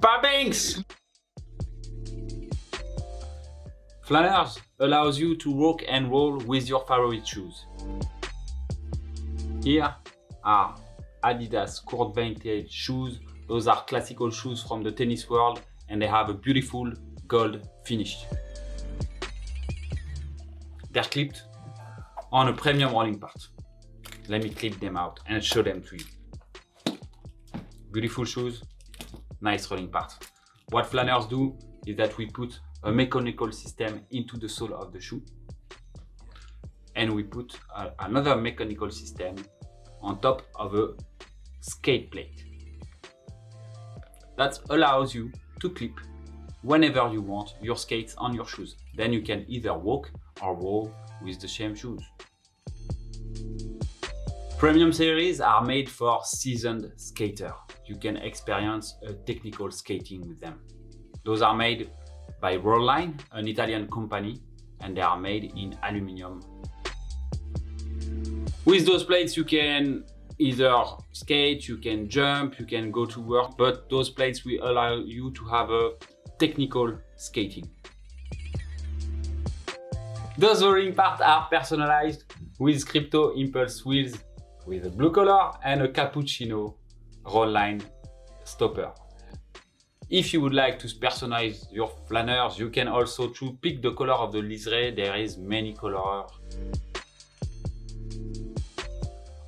Babinks! Flaneurz allows you to rock and roll with your favorite shoes. Here are Adidas Court Vantage shoes. Those are classical shoes from the tennis world and they have a beautiful gold finish. They're clipped on a premium rolling part. Let me clip them out and show them to you. Beautiful shoes, nice rolling part. What Flaneurz do is that we put a mechanical system into the sole of the shoe and we put another mechanical system on top of a skate plate. That allows you to clip whenever you want your skates on your shoes. Then you can either walk or roll with the same shoes. Premium series are made for seasoned skaters. You can experience a technical skating with them. Those are made by Florian, an Italian company, and they are made in aluminum. With those plates you can either skate, you can jump, you can go to work, but those plates will allow you to have a technical skating. Those rolling parts are personalized with crypto impulse wheels with a blue color and a cappuccino roll line stopper. If you would like to personalize your Flaneurz, you can also pick the color of the liseré. There is many colors.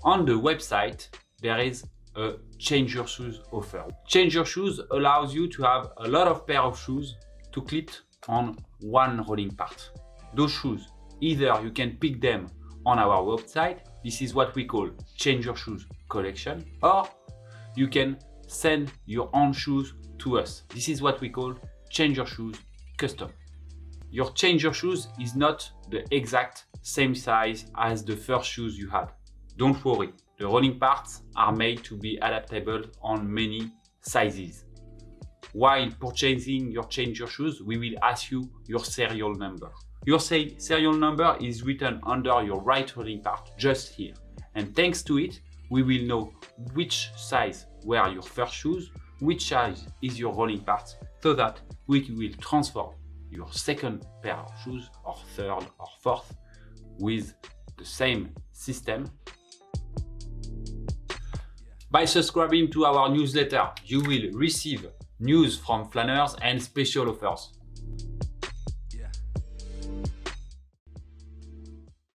On the website, there is a change your shoes offer. Change your shoes allows you to have a lot of pair of shoes to clip on one rolling part. Those shoes, either you can pick them on our website. This is what we call change your shoes collection, or you can send your own shoes to us. This is what we call change your shoes custom. Your change your shoes is not the exact same size as the first shoes you had. Don't worry, the rolling parts are made to be adaptable on many sizes. While purchasing your change your shoes, we will ask you your serial number. Your serial number is written under your right rolling part, just here. And thanks to it, we will know which size were your first shoes, which size is your rolling part, so that we will transform your second pair of shoes, or third or fourth, with the same system. By subscribing to our newsletter, you will receive news from Flaneurz and special offers.